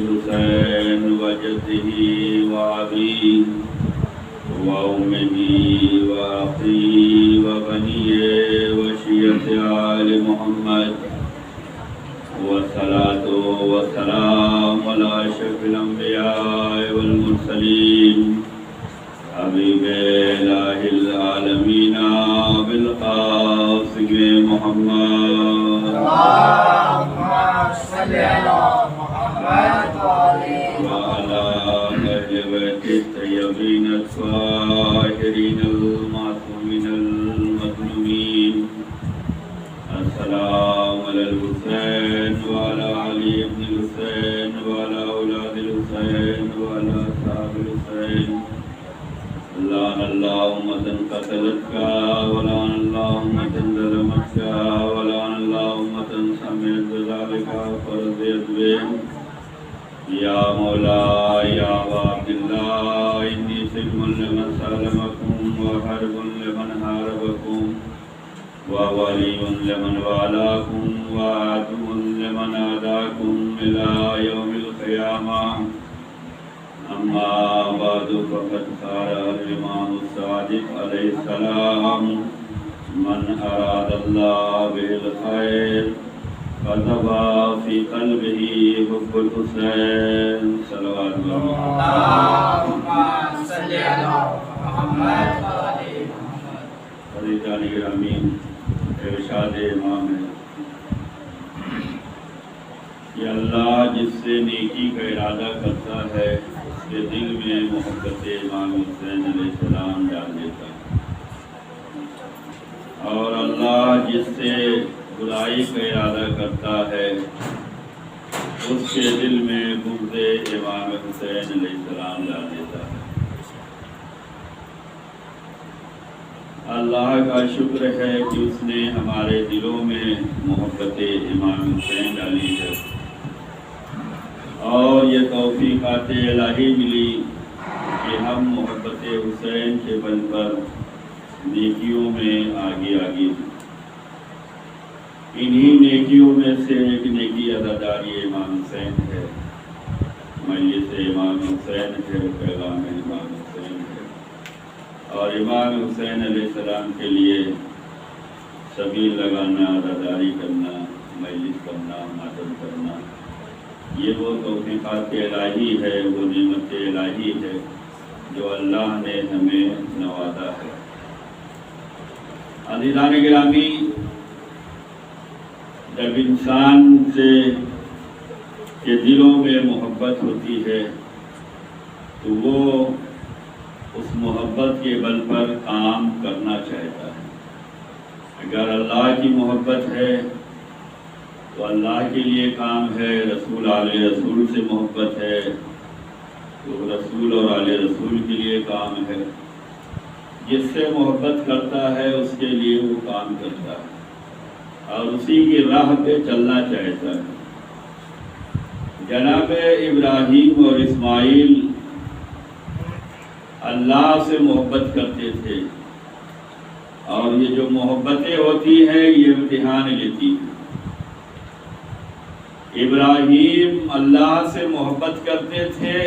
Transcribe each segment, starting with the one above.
الحسين وجده وأبيه وأمه وأخيه وبنيه وشيعة آل محمد والصلاة والسلام على أشرف الأنبياء والمرسلين حبيب إله العالمين بالقاسم محمد اللهم صل على محمد وعلى أهل بيت الطيبين الطاهرين المعصومين المظلومين. السلام على الحسين وعلى علي بن الحسين وعلى أولاد الحسين وعلى أصحاب الحسين. لعن الله أمة قتلتك ولعن الله أمة ظلمتك ولعن الله أمة سمعت بذلك فرضيت به. يا مولاي يا عبد الله إني سلم لمن سلمكم وحرب لمن حاربكم وولي لمن والاكم وعدو لمن عاداكم إلى يوم القيامة. أما بعد فقد قال الإمام الصادق عليه السلام من أراد الله به الخير كتب في قلبه حب الحسين صلوات الله. اللهم صل على محمد فریدان گرامی، ارشاد امام ہے کہ اللہ جس سے نیکی کا ارادہ کرتا ہے اس کے دل میں محبت امام حسین علیہ السلام ڈال دیتا ہے، اور اللہ جس سے برائی کا ارادہ کرتا ہے اس کے دل میں بغض امام حسین علیہ السلام ڈال دیتا ہے۔ اللہ کا شکر ہے کہ اس نے ہمارے دلوں میں محبت امام حسین ڈالی ہے، اور یہ توفیقات الہی ملی کہ ہم محبت حسین کے بل پر نیکیوں میں آگے ہیں۔ انہی نیکیوں میں سے ایک نیکی عزاداری امام حسین ہے، مجلس امام حسین ہے، پیغام امام حسین ہے، اور امام حسین علیہ السلام کے لیے سبیل لگانا، عزاداری کرنا، مجلس کرنا، ماتم کرنا، یہ وہ توفیقات الہی ہے، وہ نعمت الہی ہے جو اللہ نے ہمیں نوازا ہے۔ عزیزان گرامی، جب انسان سے کے دلوں میں محبت ہوتی ہے تو وہ اس محبت کے بل پر کام کرنا چاہتا ہے۔ اگر اللہ کی محبت ہے تو اللہ کے لیے کام ہے، رسول آل رسول سے محبت ہے تو رسول اور آل رسول کے لیے کام ہے۔ جس سے محبت کرتا ہے اس کے لیے وہ کام کرتا ہے اور اسی کی راہ پہ چلنا چاہتا ہے۔ جناب ابراہیم اور اسماعیل اللہ سے محبت کرتے تھے، اور یہ جو محبتیں ہوتی ہیں یہ امتحان لیتی ہیں۔ ابراہیم اللہ سے محبت کرتے تھے،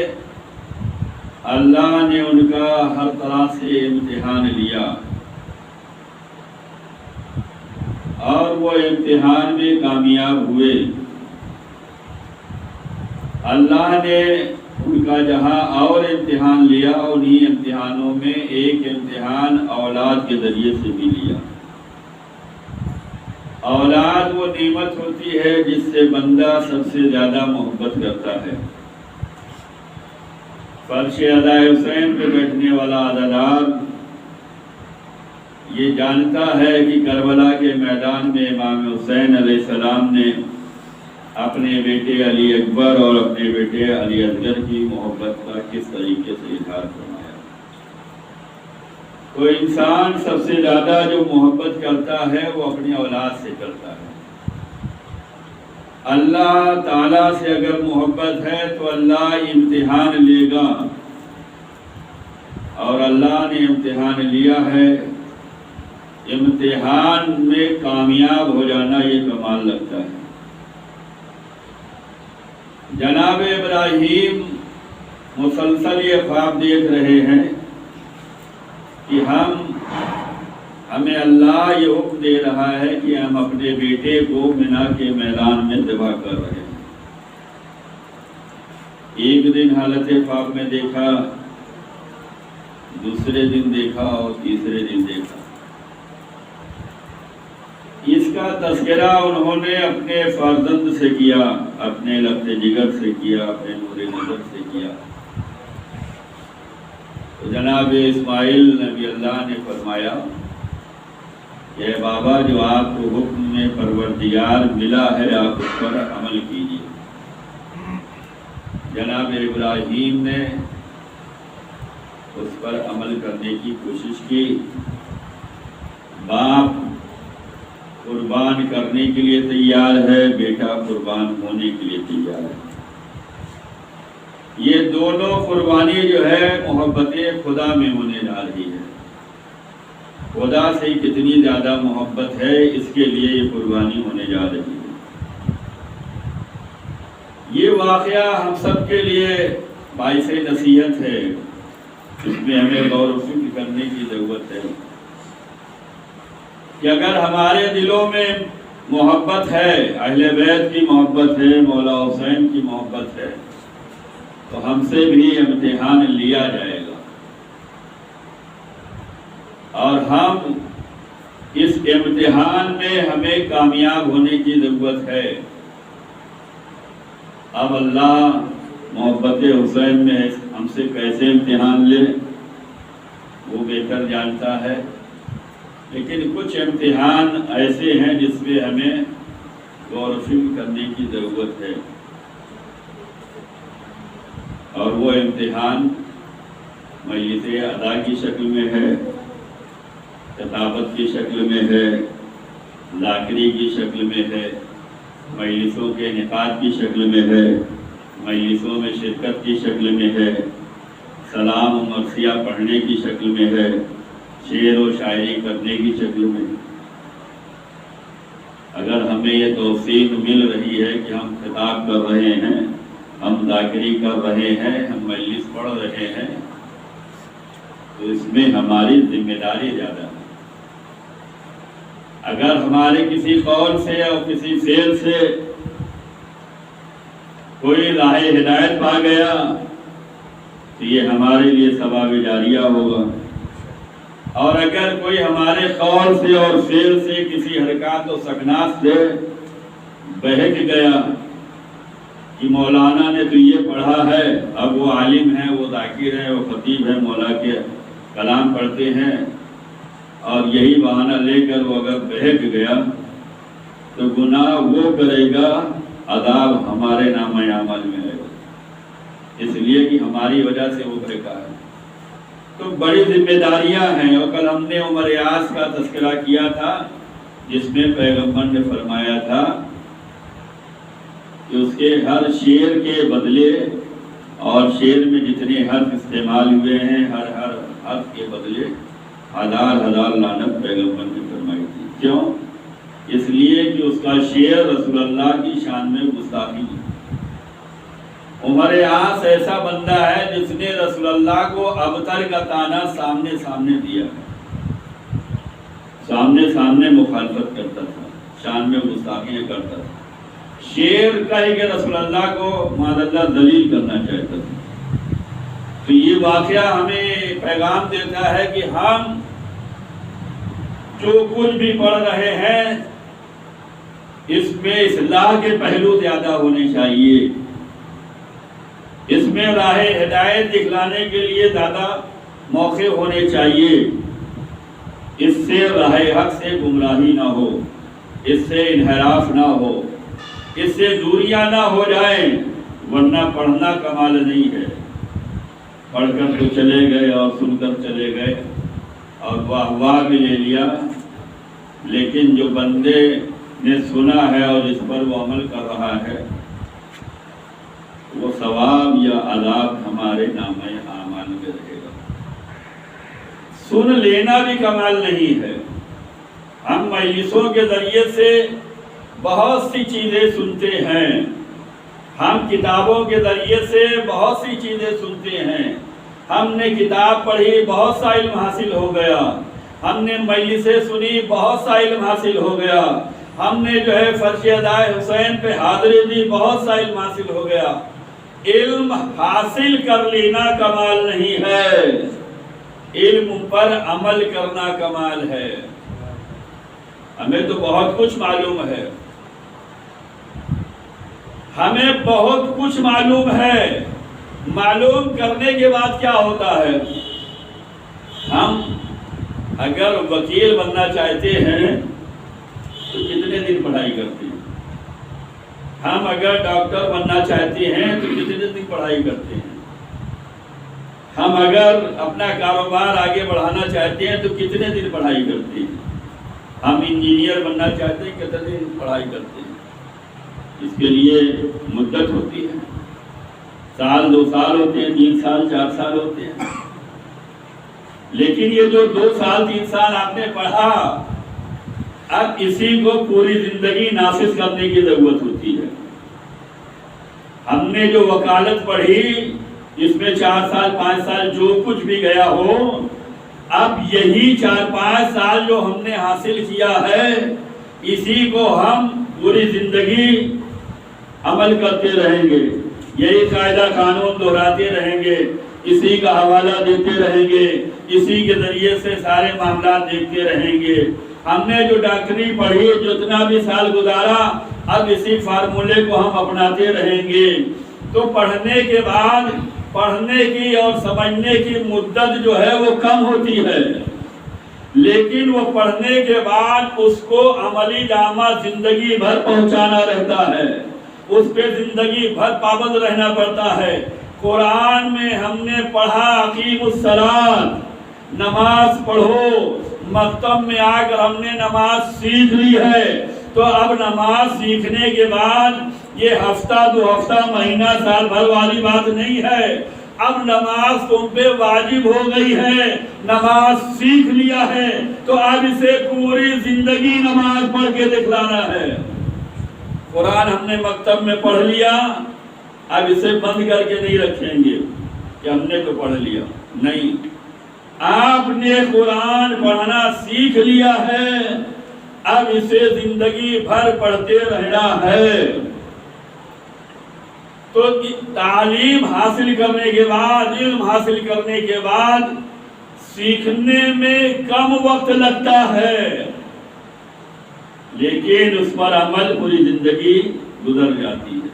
اللہ نے ان کا ہر طرح سے امتحان لیا، اور وہ امتحان میں کامیاب ہوئے۔ اللہ نے ان کا جہاں اور امتحان لیا، انہی امتحانوں میں ایک امتحان اولاد کے ذریعے سے بھی لیا۔ اولاد وہ نعمت ہوتی ہے جس سے بندہ سب سے زیادہ محبت کرتا ہے۔ فرش ادا حسین پہ بیٹھنے والا عزادار یہ جانتا ہے کہ کربلا کے میدان میں امام حسین علیہ السلام نے اپنے بیٹے علی اکبر اور اپنے بیٹے علی اصغر کی محبت کا کس طریقے سے اظہار فرمایا۔ تو انسان سب سے زیادہ جو محبت کرتا ہے وہ اپنی اولاد سے کرتا ہے۔ اللہ تعالیٰ سے اگر محبت ہے تو اللہ امتحان لے گا، اور اللہ نے امتحان لیا ہے۔ امتحان میں کامیاب ہو جانا یہ کمال لگتا ہے۔ جناب ابراہیم مسلسل یہ خواب دیکھ رہے ہیں کہ ہمیں اللہ یہ حکم دے رہا ہے کہ ہم اپنے بیٹے کو مینا کے میدان میں ذبح کر رہے ہیں۔ ایک دن حالت خواب میں دیکھا، دوسرے دن دیکھا اور تیسرے دن دیکھا۔ اس کا تذکرہ انہوں نے اپنے فرزند سے کیا، اپنے لفظ جگر سے کیا، اپنے نور نظر سے کیا۔ تو جناب اسماعیل نبی اللہ نے فرمایا کہ بابا جو آپ کو حکم میں پروردگار ملا ہے آپ اس پر عمل کیجیے۔ جناب ابراہیم نے اس پر عمل کرنے کی کوشش کی۔ باپ قربان کرنے کے لیے تیار ہے، بیٹا قربان ہونے کے لیے تیار ہے۔ یہ دونوں قربانی جو ہے محبت خدا میں ہونے جا رہی ہے۔ خدا سے کتنی زیادہ محبت ہے، اس کے لیے یہ قربانی ہونے جا رہی ہے۔ یہ واقعہ ہم سب کے لیے باعث نصیحت ہے، اس میں ہمیں غور و فکر کرنے کی ضرورت ہے کہ اگر ہمارے دلوں میں محبت ہے، اہل بیت کی محبت ہے، مولا حسین کی محبت ہے، تو ہم سے بھی امتحان لیا جائے گا اور ہم اس امتحان میں ہمیں کامیاب ہونے کی ضرورت ہے۔ اب اللہ محبت حسین میں ہم سے کیسے امتحان لے وہ بہتر جانتا ہے، لیکن کچھ امتحان ایسے ہیں جس پہ ہمیں غور و فکر کرنے کی ضرورت ہے، اور وہ امتحان مجلس ادا کی شکل میں ہے، خطابت کی شکل میں ہے، ذاکری کی شکل میں ہے، مجلسوں کے انعقاد کی شکل میں ہے، مجلسوں میں شرکت کی شکل میں ہے، سلام و مرثیہ پڑھنے کی شکل میں ہے، شعر و شاعری کرنے کی شکل میں۔ اگر ہمیں یہ توفیق مل رہی ہے کہ ہم خطاب کر رہے ہیں، ہم ذاکری کر رہے ہیں، ہم مجلس پڑھ رہے ہیں، تو اس میں ہماری ذمہ داری زیادہ ہے۔ اگر ہمارے کسی قول سے اور کسی فعل سے کوئی راہ ہدایت پا گیا تو یہ ہمارے لیے ثواب جاریہ ہوگا، اور اگر کوئی ہمارے قول سے اور فعل سے کسی حرکات و سکنات سے بہک گیا کہ مولانا نے تو یہ پڑھا ہے، اب وہ عالم ہے، وہ ذاکر ہے، وہ خطیب ہے، مولا کے کلام پڑھتے ہیں، اور یہی بہانہ لے کر وہ اگر بہک گیا تو گناہ وہ کرے گا، عذاب ہمارے نامہ اعمال میں آئے گا، اس لیے کہ ہماری وجہ سے وہ بہکا ہے۔ تو بڑی ذمہ داریاں ہیں، اور کل ہم نے عمر یاس کا تذکرہ کیا تھا جس میں پیغمبر نے فرمایا تھا کہ اس کے ہر شعر کے بدلے، اور شعر میں جتنے حرف استعمال ہوئے ہیں ہر حرف کے بدلے 1000 لعنت پیغمبر نے فرمائی تھی۔ کیوں؟ اس لیے کہ اس کا شعر رسول اللہ کی شان میں گستاخی ہے۔ عمر یاس ایسا بندہ ہے جس نے رسول اللہ کو ابتر کا طعنہ سامنے دیا، سامنے مخالفت کرتا تھا، شان میں گستاخیاں کرتا تھا، شعر کہہ کے رسول اللہ کو معاذ اللہ ذلیل کرنا چاہتا تھا۔ تو یہ واقعہ ہمیں پیغام دیتا ہے کہ ہم جو کچھ بھی پڑھ رہے ہیں اس میں اصلاح کے پہلو زیادہ ہونے چاہیے، اس میں راہ ہدایت دکھلانے کے لیے زیادہ موقع ہونے چاہیے، اس سے راہ حق سے گمراہی نہ ہو، اس سے انحراف نہ ہو، اس سے دوریاں نہ ہو جائیں، ورنہ پڑھنا کمال نہیں ہے۔ پڑھ کر تو چلے گئے اور سن کر چلے گئے اور واہ بھی لے لیا، لیکن جو بندے نے سنا ہے اور اس پر وہ عمل کر رہا ہے وہ ثواب یا عذاب ہمارے نامہ اعمال میں رہے گا۔ سن لینا بھی کمال نہیں ہے، ہم مجلسوں کے ذریعے سے بہت سی چیزیں سنتے ہیں، ہم کتابوں کے ذریعے سے بہت سی چیزیں سنتے ہیں، ہم نے کتاب پڑھی بہت سا علم حاصل ہو گیا، ہم نے مجلسیں سنی بہت سا علم حاصل ہو گیا، ہم نے جو ہے فرش ادائے حسین پہ حاضری دی بہت سا علم حاصل ہو گیا۔ علم حاصل کر لینا کمال نہیں ہے، علم پر عمل کرنا کمال ہے۔ ہمیں تو بہت کچھ معلوم ہے، ہمیں بہت کچھ معلوم ہے، معلوم کرنے کے بعد کیا ہوتا ہے؟ ہم اگر وکیل بننا چاہتے ہیں تو کتنے دن پڑھائی کرتے ہیں؟ ہم اگر ڈاکٹر بننا چاہتے ہیں تو کتنے دن پڑھائی کرتے ہیں؟ ہم اگر اپنا کاروبار آگے بڑھانا چاہتے ہیں تو کتنے دن پڑھائی کرتے ہیں؟ ہم انجینئر بننا چاہتے ہیں کتنے دن پڑھائی کرتے ہیں؟ اس کے لیے مدت ہوتی ہے، سال 2 سال ہوتے ہیں، 3 سال 4 سال ہوتے ہیں۔ لیکن یہ جو 2 سال 3 سال آپ نے پڑھا، اب اسی کو پوری زندگی نافذ کرنے کی ضرورت ہوتی ہے۔ ہم نے جو وکالت پڑھی اس میں 4 سال 5 سال جو کچھ بھی گیا ہو، اب یہی 4-5 سال جو ہم نے حاصل کیا ہے اسی کو ہم پوری زندگی عمل کرتے رہیں گے، یہی قاعدہ قانون دہراتے رہیں گے، اسی کا حوالہ دیتے رہیں گے، اسی کے ذریعے سے سارے معاملات دیکھتے رہیں گے۔ ہم نے جو ڈاکٹری پڑھی جتنا بھی سال گزارا، اب اسی فارمولے کو ہم اپناتے رہیں گے۔ تو پڑھنے کے بعد پڑھنے کی اور سمجھنے کی مدت جو ہے وہ کم ہوتی ہے، لیکن وہ پڑھنے کے بعد اس کو عملی جامہ زندگی بھر پہنچانا رہتا ہے، اس پہ زندگی بھر پابند رہنا پڑتا ہے۔ قرآن میں ہم نے پڑھا اقیم الصلاۃ، نماز پڑھو، مکتب میں آ کر ہم نے نماز سیکھ لی ہے، تو اب نماز سیکھنے کے بعد یہ ہفتہ 2 ہفتہ مہینہ سال بھر والی بات نہیں ہے، اب نماز تم پہ واجب ہو گئی ہے، نماز سیکھ لیا ہے تو اب اسے پوری زندگی نماز پڑھ کے دکھلانا ہے۔ قرآن ہم نے مکتب میں پڑھ لیا، اب اسے بند کر کے نہیں رکھیں گے کہ ہم نے تو پڑھ لیا، نہیں، آپ نے قرآن پڑھنا سیکھ لیا ہے، اب اسے زندگی بھر پڑھتے رہنا ہے۔ تو تعلیم حاصل کرنے کے بعد، علم حاصل کرنے کے بعد سیکھنے میں کم وقت لگتا ہے، لیکن اس پر عمل پوری زندگی گزر جاتی ہے۔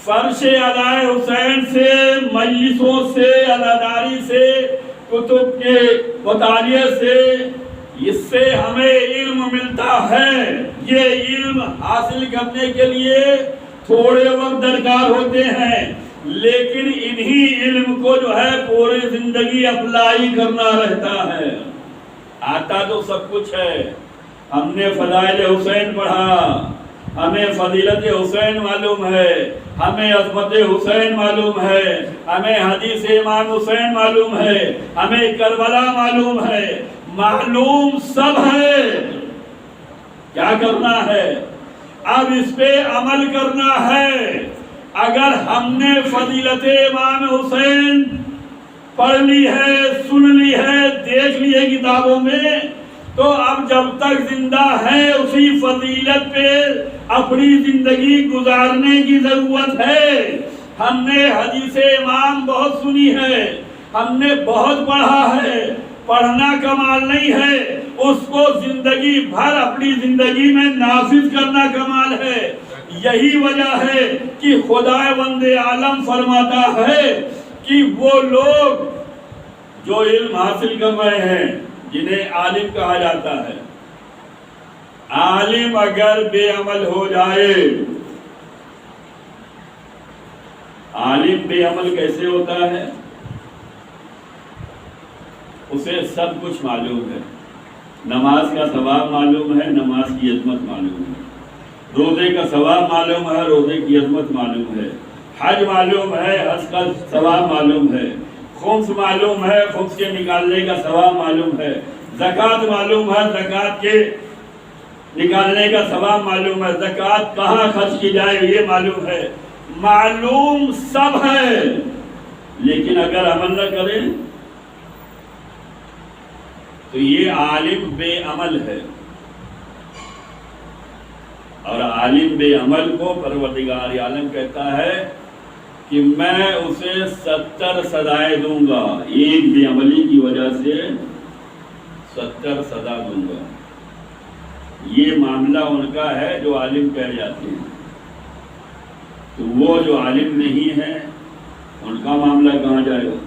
فرش ادائے حسین سے، مجلسوں سے، عزاداری سے، کتب کے مطالعے سے، اس سے ہمیں علم ملتا ہے۔ یہ علم حاصل کرنے کے لیے تھوڑے وقت درکار ہوتے ہیں، لیکن انہی علم کو جو ہے پوری زندگی اپلائی کرنا رہتا ہے۔ آتا تو سب کچھ ہے، ہم نے فضائل حسین پڑھا، ہمیں فضیلت حسین معلوم ہے، ہمیں عظمت حسین معلوم ہے، ہمیں حدیث امام حسین معلوم ہے، ہمیں کربلا معلوم ہے، معلوم سب ہے۔ کیا کرنا ہے؟ اب اس پہ عمل کرنا ہے۔ اگر ہم نے فضیلت امام حسین پڑھ لی ہے، سن لی ہے، دیکھ لی ہے کتابوں میں، تو اب جب تک زندہ ہے اسی فضیلت پہ اپنی زندگی گزارنے کی ضرورت ہے۔ ہم نے حدیث امام بہت سنی ہے، ہم نے بہت پڑھا ہے، پڑھنا کمال نہیں ہے، اس کو زندگی بھر اپنی زندگی میں نافذ کرنا کمال ہے۔ یہی وجہ ہے کہ خدائے وند عالم فرماتا ہے کہ وہ لوگ جو علم حاصل کر رہے ہیں جنہیں عالم کہا جاتا ہے، عالم اگر بے عمل ہو جائے، عالم بے عمل کیسے ہوتا ہے؟ اسے سب کچھ معلوم ہے، نماز کا ثواب معلوم ہے، نماز کی عظمت معلوم ہے، روزے کا ثواب معلوم ہے، روزے کی عظمت معلوم ہے، حج معلوم ہے، حج کا ثواب معلوم ہے، خمس معلوم ہے، خمس کے نکالنے کا ثواب معلوم ہے، زکوٰۃ معلوم ہے، زکوٰۃ کے نکالنے کا ثواب معلوم ہے، زکوٰۃ کہاں خرچ کی جائے یہ معلوم ہے۔ معلوم سب ہے، لیکن اگر عمل نہ کرے تو یہ عالم بے عمل ہے، اور عالم بے عمل کو پروردگار عالم کہتا ہے کہ میں اسے 70 سزائیں دوں گا، ایک بے عملی کی وجہ سے 70 سزا دوں گا۔ یہ معاملہ ان کا ہے جو عالم کہہ جاتے ہیں، تو وہ جو عالم نہیں ہے ان کا معاملہ کہاں جائے گا؟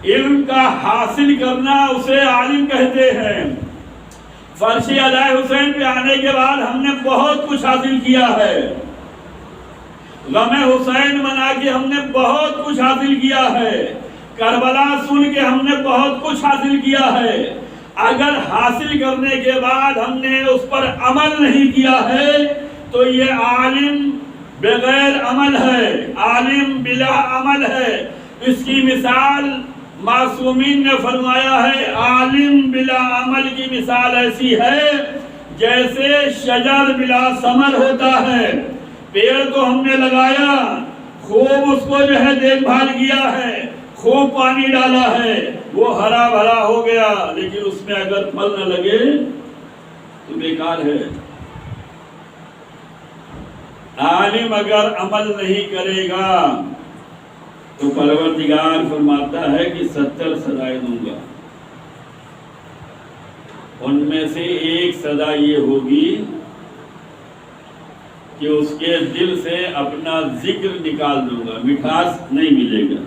علم کا حاصل کرنا اسے عالم کہتے ہیں۔ فرش علیہ حسین پہ آنے کے بعد ہم نے بہت کچھ حاصل کیا ہے، غم حسین منا کے ہم نے بہت کچھ حاصل کیا ہے، کربلا سن کے ہم نے بہت کچھ حاصل کیا ہے۔ اگر حاصل کرنے کے بعد ہم نے اس پر عمل نہیں کیا ہے تو یہ عالم بغیر عمل ہے، عالم بلا عمل ہے۔ اس کی مثال معصومین نے فرمایا ہے، عالم بلا عمل کی مثال ایسی ہے جیسے شجر بلا ثمر ہوتا ہے۔ پیڑ کو ہم نے لگایا، خوب اس کو جو ہے دیکھ بھال کیا ہے، خوب پانی ڈالا ہے، وہ ہرا بھرا ہو گیا، لیکن اس میں اگر پھل نہ لگے تو بیکار ہے۔ عالم اگر عمل نہیں کرے گا تو پروردگار فرماتا ہے کہ 70 سزائیں دوں گا۔ ان میں سے ایک سزا یہ ہوگی کہ اس کے دل سے اپنا ذکر نکال دوں گا، مٹھاس نہیں ملے گا،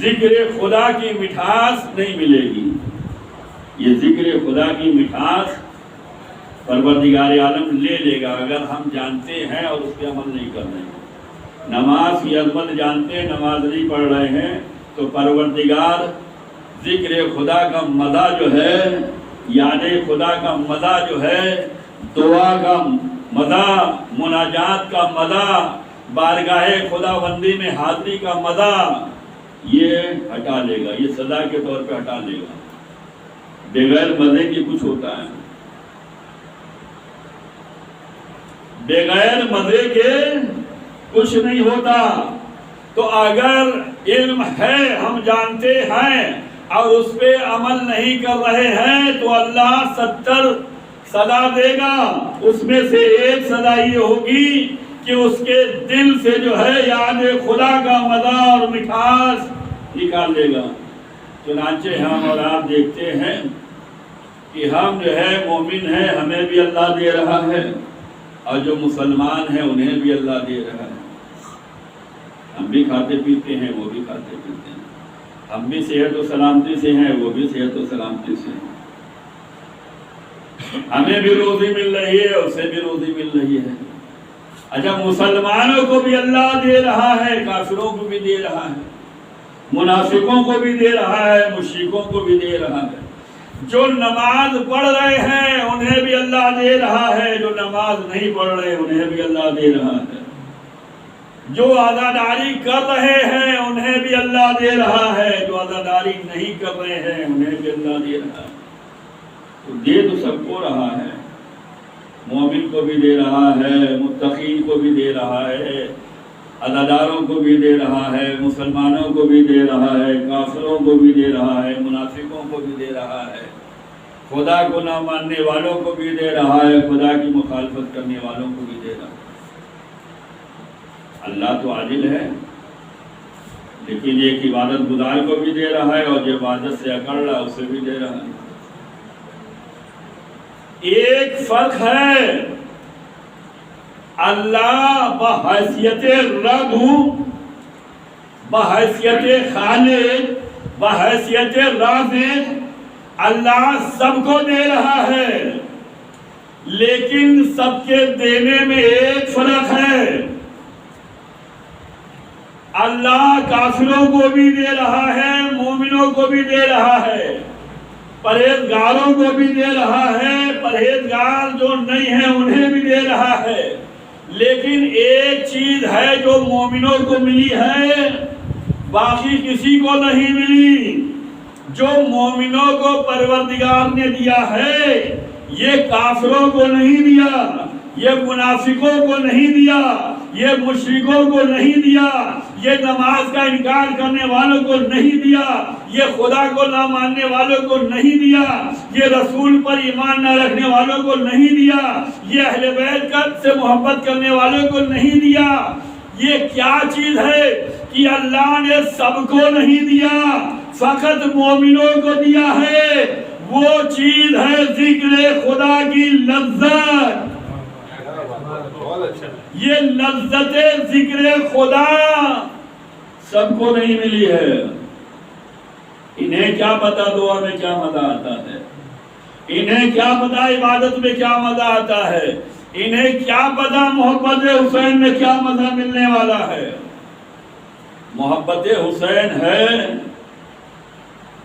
ذکر خدا کی مٹھاس نہیں ملے گی۔ یہ ذکر خدا کی مٹھاس پروردگار عالم لے لے گا اگر ہم جانتے ہیں اور اس پہ عمل نہیں کر رہے ہیں۔ نماز کی عظمت جانتے ہیں، نماز نہیں پڑھ رہے ہیں تو پروردگار ذکر خدا کا مزہ جو ہے، یعنی خدا کا مزہ جو ہے، دعا کا مزہ، مناجات کا مزہ، بارگاہ خدا بندی میں حاضری کا مزہ، یہ ہٹا لے گا، یہ سزا کے طور پہ ہٹا لے گا۔ بغیر مزے کی کچھ ہوتا ہے، بغیر مزے کے کچھ نہیں ہوتا۔ تو اگر علم ہے، ہم جانتے ہیں اور اس پہ عمل نہیں کر رہے ہیں تو اللہ 70 سزا دے گا۔ اس میں سے ایک سزا یہ ہوگی کہ اس کے دل سے جو ہے یاد خدا کا مزہ اور مٹھاس نکال دے گا۔ چنانچہ ہم اور آپ دیکھتے ہیں کہ ہم جو ہے مومن ہیں، ہمیں بھی اللہ دے رہا ہے، اور جو مسلمان ہیں انہیں بھی اللہ دے رہا ہے۔ ہم بھی کھاتے پیتے ہیں، وہ بھی کھاتے پیتے ہیں، ہم بھی صحت و سلامتی سے ہیں، وہ بھی صحت و سلامتی سے ہیں، ہمیں بھی روزی مل رہی ہے، اسے بھی روزی مل رہی ہے۔ اچھا، مسلمانوں کو بھی اللہ دے رہا ہے، کافروں کو بھی دے رہا ہے، منافقوں کو بھی دے رہا ہے، مشرکوں کو بھی دے رہا ہے۔ جو نماز پڑھ رہے ہیں انہیں بھی اللہ دے رہا ہے، جو نماز نہیں پڑھ رہے انہیں بھی اللہ دے رہا ہے، جو عزاداری کر رہے ہیں انہیں بھی اللہ دے رہا ہے، جو عزاداری نہیں کر رہے ہیں انہیں بھی اللہ دے رہا ہے۔ تو دے تو سب کو رہا ہے، مومن کو بھی دے رہا ہے، متقین کو بھی دے رہا ہے، عزاداروں کو بھی دے رہا ہے، مسلمانوں کو بھی دے رہا ہے، کافروں کو بھی دے رہا ہے، منافقوں کو بھی دے رہا ہے، خدا کو نہ ماننے والوں کو بھی دے رہا ہے، خدا کی مخالفت کرنے والوں کو بھی دے رہا ہے۔ اللہ تو عادل ہے، لیکن ایک عبادت گزار کو بھی دے رہا ہے، اور جو عبادت سے اکڑ رہا ہے اسے بھی دے رہا ہے۔ ایک فرق ہے، اللہ بحیثیت رب، بحیثیت خالق، بحیثیت رازق، اللہ سب کو دے رہا ہے، لیکن سب کے دینے میں ایک فرق ہے۔ اللہ کافروں کو بھی دے رہا ہے، مومنوں کو بھی دے رہا ہے، پرہیزگاروں کو بھی دے رہا ہے، پرہیزگار جو نہیں ہیں انہیں بھی دے رہا ہے، لیکن ایک چیز ہے جو مومنوں کو ملی ہے باقی کسی کو نہیں ملی۔ جو مومنوں کو پروردگار نے دیا ہے یہ کافروں کو نہیں دیا، یہ منافقوں کو نہیں دیا، یہ مشرکوں کو نہیں دیا، یہ نماز کا انکار کرنے والوں کو نہیں دیا، یہ خدا کو نہ ماننے والوں کو نہیں دیا، یہ رسول پر ایمان نہ رکھنے والوں کو نہیں دیا، یہ اہل بیت سے محبت کرنے والوں کو نہیں دیا۔ یہ کیا چیز ہے کہ اللہ نے سب کو نہیں دیا، فقط مومنوں کو دیا ہے؟ وہ چیز ہے ذکر خدا کی لذت۔ یہ لذت ذکر خدا سب کو نہیں ملی ہے۔ انہیں کیا پتا دعا میں کیا مزہ آتا ہے، انہیں کیا پتا عبادت میں کیا مزہ آتا ہے، انہیں کیا پتا محبت حسین میں کیا مزہ ملنے والا ہے۔ محبت حسین ہے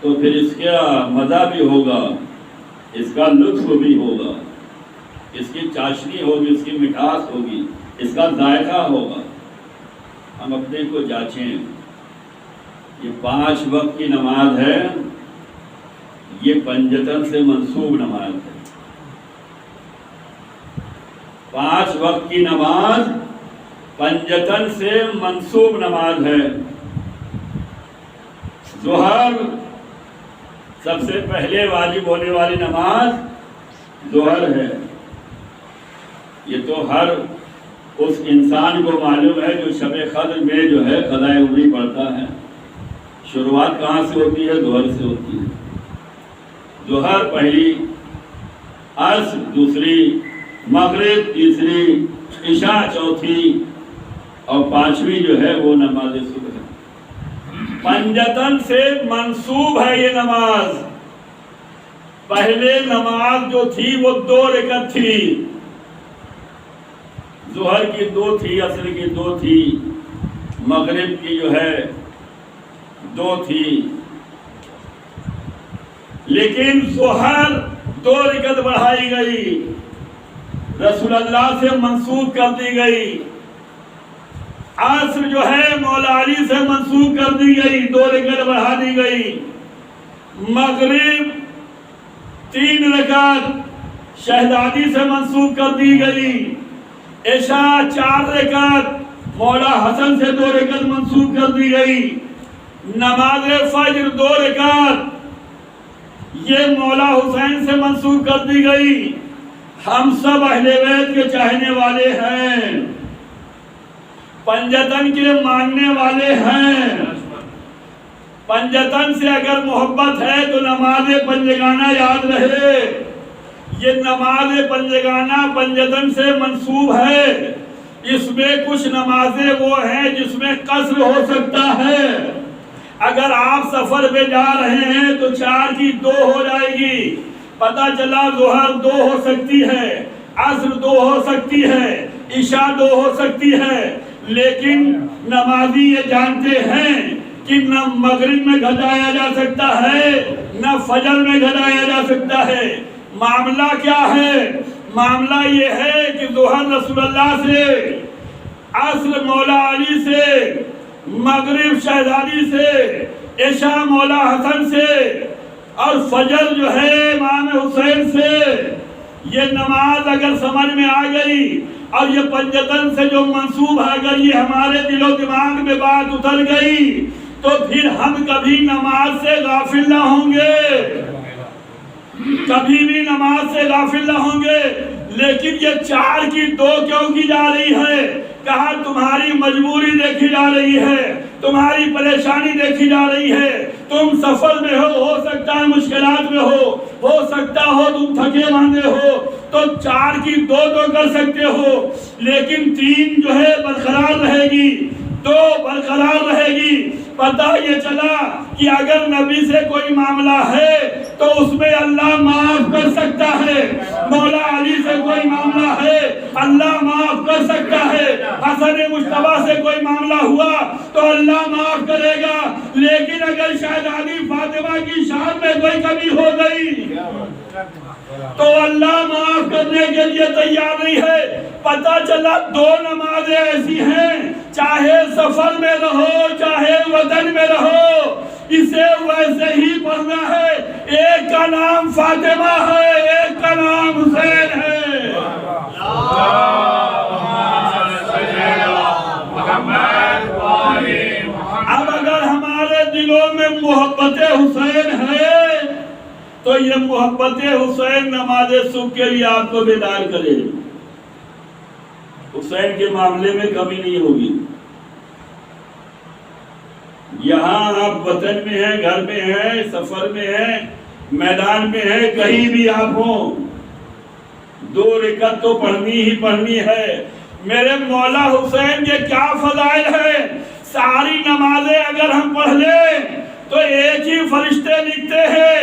تو پھر اس کا مزہ بھی ہوگا، اس کا لطف بھی ہوگا، اس کی چاشنی ہوگی، اس کی مٹھاس ہوگی، اس کا ذائقہ ہوگا۔ ہم اپنے کو جانچیں، یہ 5 وقت کی نماز ہے، یہ پنجتن سے منسوب نماز ہے۔ 5 وقت کی نماز پنجتن سے منسوب نماز ہے۔ ظہر سب سے پہلے واجب ہونے والی نماز ظہر ہے۔ یہ تو ہر اس انسان کو معلوم ہے جو شب قدر میں جو ہے قضاء عمری پڑھتا ہے۔ شروعات کہاں سے ہوتی ہے؟ ظہر سے ہوتی ہے۔ ظہر پہلی، عصر دوسری، مغرب تیسری، عشاء چوتھی، اور 5ویں جو ہے وہ نماز صبح ہے۔ پنجتن سے منسوب ہے یہ نماز۔ پہلے نماز جو تھی وہ 2 رکعت تھی، ظہر کی 2 تھی، عصر کی 2 تھی، مغرب کی جو ہے 2 تھی، لیکن ظہر 2 رکعت بڑھائی گئی، رسول اللہ سے منسوب کر دی گئی۔ عصر جو ہے مولا علی سے منسوب کر دی گئی، 2 رکعت بڑھا دی گئی۔ مغرب 3 رکعت شہزادی سے منسوب کر دی گئی۔ عشاء 4 رکعت مولا حسن سے 2 رکعت منسوب کر دی گئی۔ نماز فجر 2 رکعت یہ مولا حسین سے منسوب کر دی گئی۔ ہم سب اہل بیت کے چاہنے والے ہیں، پنجتن کے ماننے والے ہیں۔ پنجتن سے اگر محبت ہے تو نماز پنجگانہ یاد رہے، یہ نماز پنجگانہ پنجتن سے منسوب ہے۔ اس میں کچھ نمازیں وہ ہیں جس میں قصر ہو سکتا ہے۔ اگر آپ سفر پہ جا رہے ہیں تو 4 کی 2 ہو جائے گی، پتہ چلا ظہر 2 ہو سکتی ہے، عصر 2 ہو سکتی ہے، عشاء 2 ہو سکتی ہے، لیکن نمازی یہ جانتے ہیں کہ نہ مغرب میں گھٹایا جا سکتا ہے نہ فجر میں گھٹایا جا سکتا ہے۔ معاملہ کیا ہے؟ معاملہ یہ ہے کہ ظہر رسول اللہ سے، عصر مولا علی سے، مغرب شہزادی سے، عشاء مولا حسن سے، اور فجر جو ہے امام حسین سے۔ یہ نماز اگر سمجھ میں آ گئی اور یہ پنجتن سے جو منسوب ہے، اگر یہ ہمارے دل و دماغ میں بات اتر گئی تو پھر ہم کبھی نماز سے غافل نہ ہوں گے، کبھی بھی نماز سے غافل نہ ہوں گے۔ لیکن یہ 4 کی 2 کیوں کی جا رہی ہے؟ کہا تمہاری مجبوری دیکھی جا رہی ہے، تمہاری پریشانی دیکھی جا رہی ہے، تم سفر میں ہو سکتا ہے مشکلات میں ہو سکتا ہو تم تھکے ماندے ہو، تو 4 کی 2 تو کر سکتے ہو، لیکن 3 جو ہے برقرار رہے گی، 2 برقرار رہے گی۔ پتہ یہ چلا کہ اگر نبی سے کوئی معاملہ ہے تو اس میں اللہ معاف کر سکتا ہے، مولا علی سے کوئی معاملہ ہے اللہ معاف کر سکتا ہے، حسن مجتبیٰ سے کوئی معاملہ ہوا تو اللہ معاف کرے گا، لیکن اگر شہزادی فاطمہ کی شان میں کوئی کمی ہو گئی تو اللہ معاف کرنے کے لیے تیار نہیں ہے۔ پتہ چلا 2 نمازیں ایسی ہیں، چاہے سفر میں رہو چاہے وطن میں رہو، اسے ویسے ہی پڑھنا ہے۔ ایک کا نام فاطمہ ہے، ایک کا نام حسین ہے۔ دلوں میں محبت حسین ہے تو یہ محبت حسین نماز صبح کے لیے آپ کو بیدار کرے، حسین کے معاملے میں کمی نہیں ہوگی۔ یہاں آپ وطن میں ہیں، گھر میں ہیں، سفر میں ہیں، میدان میں ہیں، کہیں بھی آپ ہوں، 2 رکعت تو پڑھنی ہی پڑھنی ہے۔ میرے مولا حسین یہ کیا فضائل ہے، ساری نمازیں اگر ہم پڑھ لیں تو ایک ہی فرشتے لکھتے ہیں،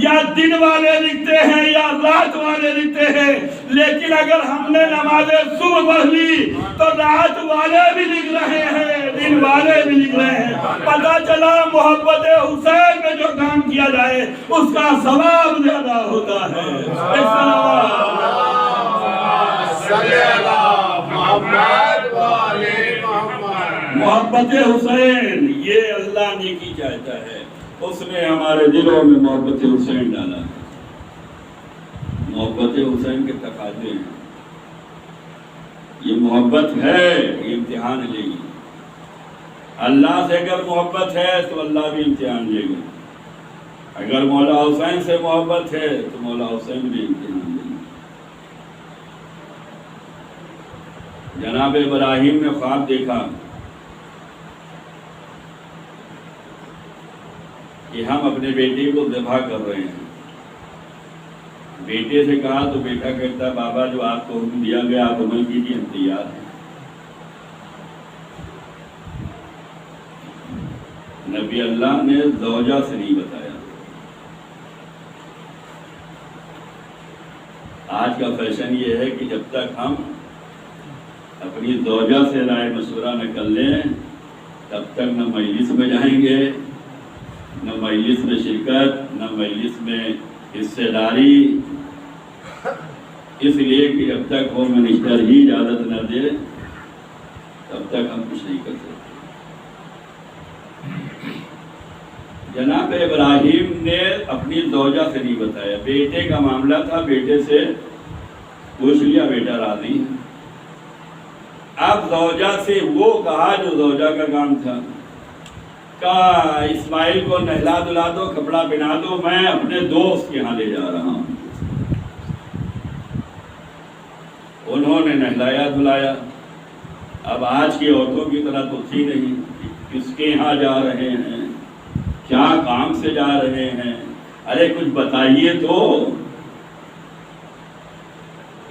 یا دن والے لکھتے ہیں یا رات والے لکھتے ہیں، لیکن اگر ہم نے نماز صبح پڑھ لی تو رات والے بھی لکھ رہے ہیں، دن والے بھی لکھ رہے ہیں۔ پتہ چلا محبت حسین میں جو کام کیا جائے اس کا ثواب زیادہ ہوتا ہے۔ محبت حسین یہ اللہ نیکی چاہتا ہے، اس نے ہمارے دلوں میں محبت حسین ڈالا ہے۔ محبت حسین کے تقاضے ہیں، یہ محبت ہے، یہ امتحان لے گی۔ اللہ سے اگر محبت ہے تو اللہ بھی امتحان لے گا، اگر مولا حسین سے محبت ہے تو مولا حسین بھی امتحان لے گا۔ جناب ابراہیم نے خواب دیکھا کہ ہم اپنے بیٹے کو ذبح کر رہے ہیں۔ بیٹے سے کہا تو بیٹا کہتا ہے بابا جو آپ کو حکم دیا گیا آپ عمل کیجیے، ہم تیار ہیں۔ نبی اللہ نے زوجہ سے نہیں بتایا۔ آج کا فیشن یہ ہے کہ جب تک ہم اپنی زوجہ سے رائے مشورہ نہ کر لیں تب تک نہ مجلس میں جائیں گے، نہ مجلس میں شرکت، نہ مجلس میں حصے داری، اس لیے کہ جب تک ہوم منسٹر ہی اجازت نہ دے تب تک ہم کچھ نہیں کر سکتے۔ جناب ابراہیم نے اپنی زوجہ سے نہیں بتایا، بیٹے کا معاملہ تھا، بیٹے سے پوچھ لیا، بیٹا راضی ہے۔ اب زوجہ سے وہ کہا جو زوجہ کا کام تھا، کہا اسماعیل کو نہلا دلا دو، کپڑا پہنا دو، میں اپنے دوست کے یہاں لے جا رہا ہوں۔ انہوں نے نہلایا دلایا۔ اب آج کی عورتوں کی طرح تو تھی نہیں، کس کے یہاں جا رہے ہیں، کیا کام سے جا رہے ہیں، ارے کچھ بتائیے تو۔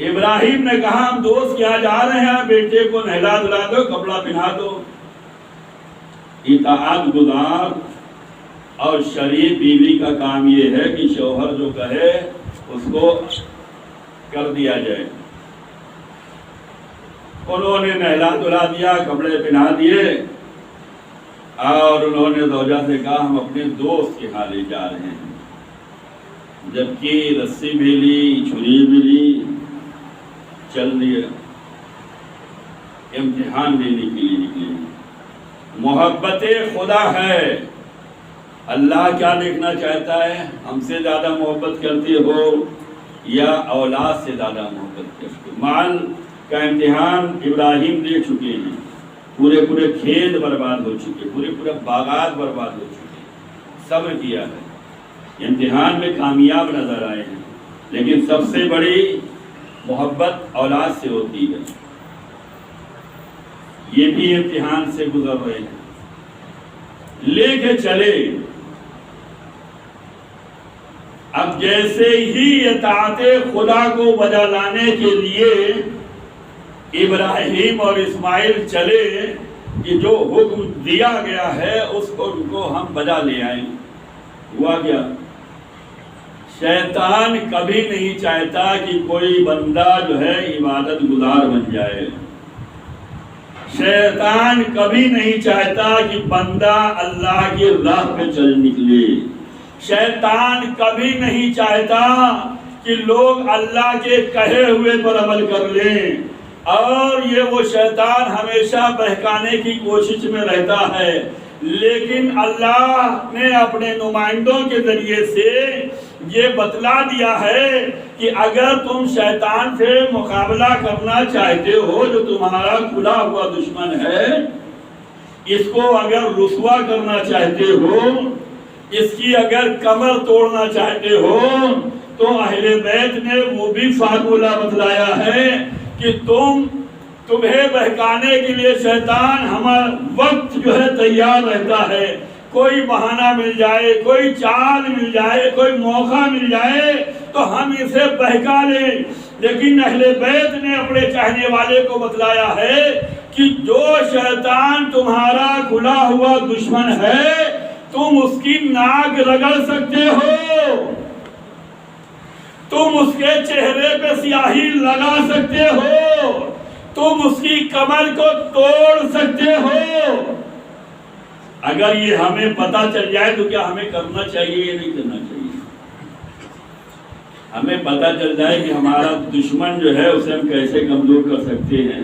ابراہیم نے کہا ہم دوست کے یہاں جا رہے ہیں، بیٹے کو نہلا دلا دو، کپڑا پہنا دو۔ اطاعت گزار اور شریف بیوی کا کام یہ ہے کہ شوہر جو کہے اس کو کر دیا جائے۔ انہوں نے نہلا دلا دیا، کپڑے پہنا دیے، اور انہوں نے زوجہ سے کہا ہم اپنے دوست کے یہاں لے جا رہے ہیں، جبکہ رسی بھی لی، چھری بھی لی، چل دیا، امتحان دینے کے لیے نکلے۔ محبت خدا ہے، اللہ کیا دیکھنا چاہتا ہے، ہم سے زیادہ محبت کرتے ہو یا اولاد سے زیادہ محبت کرتے ہو۔ مال کا امتحان ابراہیم دے چکے ہیں، پورے کھیت برباد ہو چکے، پورے باغات برباد ہو چکے، صبر کیا ہے، امتحان میں کامیاب نظر آئے ہیں، لیکن سب سے بڑی محبت اولاد سے ہوتی ہے، یہ بھی امتحان سے گزر رہے ہیں، لے کے چلے۔ اب جیسے ہی اطاعت خدا کو بجا لانے کے لیے ابراہیم اور اسماعیل چلے کہ جو حکم دیا گیا ہے اس حکم کو ہم بجا لے آئیں، ہوا کیا؟ شیطان کبھی نہیں چاہتا کہ کوئی بندہ جو ہے عبادت گزار بن جائے، شیطان کبھی نہیں چاہتا کہ بندہ اللہ کی راہ پہ چل نکلے، شیطان کبھی نہیں چاہتا کہ لوگ اللہ کے کہے ہوئے پر عمل کر لیں، اور یہ وہ شیطان ہمیشہ بہکانے کی کوشش میں رہتا ہے۔ لیکن اللہ نے اپنے نمائندوں کے ذریعے سے یہ بتلا دیا ہے کہ اگر تم شیطان سے مقابلہ کرنا چاہتے ہو جو تمہارا کھلا ہوا دشمن ہے، اس کو اگر رسوا کرنا چاہتے ہو، اس کی اگر کمر توڑنا چاہتے ہو، تو اہل بیت نے وہ بھی فارمولہ بتلایا ہے کہ تمہیں بہکانے کے لیے شیطان ہمارا وقت جو ہے تیار رہتا ہے، کوئی بہانہ مل جائے، کوئی چال مل جائے، کوئی موقع مل جائے تو ہم اسے بہکا لیں۔ لیکن اہل بیت نے اپنے چاہنے والے کو بتلایا ہے کہ جو شیطان تمہارا کھلا ہوا دشمن ہے، تم اس کی ناک رگڑ سکتے ہو، تم اس کے چہرے پہ سیاہی لگا سکتے ہو، تم اس کی کمر کو توڑ سکتے ہو۔ اگر یہ ہمیں پتا چل جائے تو کیا ہمیں کرنا چاہیے یا نہیں کرنا چاہیے؟ ہمیں پتا چل جائے کہ ہمارا دشمن جو ہے اسے ہم کیسے کمزور کر سکتے ہیں،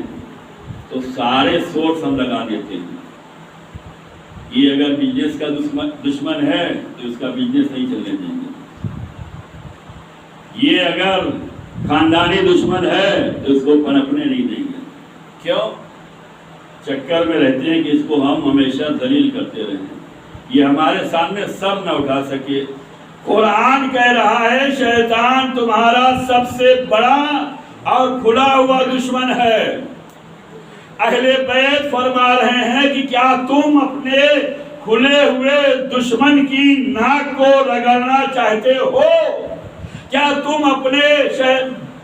تو سارے سورس ہم لگا دیتے ہیں۔ یہ اگر بزنس کا دشمن ہے تو اس کا بزنس نہیں چلنے دیں گے، یہ اگر خاندانی دشمن ہے تو اس کو پنپنے نہیں دیں گے۔ کیوں؟ چکر میں رہتے ہیں کہ اس کو ہم ہمیشہ ذلیل کرتے رہیں، یہ ہمارے سامنے سر نہ اٹھا سکے۔ قرآن کہہ رہا ہے شیطان تمہارا سب سے بڑا اور کھلا ہوا دشمن ہے۔ اہل بیت فرما رہے ہیں کہ کیا تم اپنے کھلے ہوئے دشمن کی ناک کو رگڑنا چاہتے ہو؟ کیا تم اپنے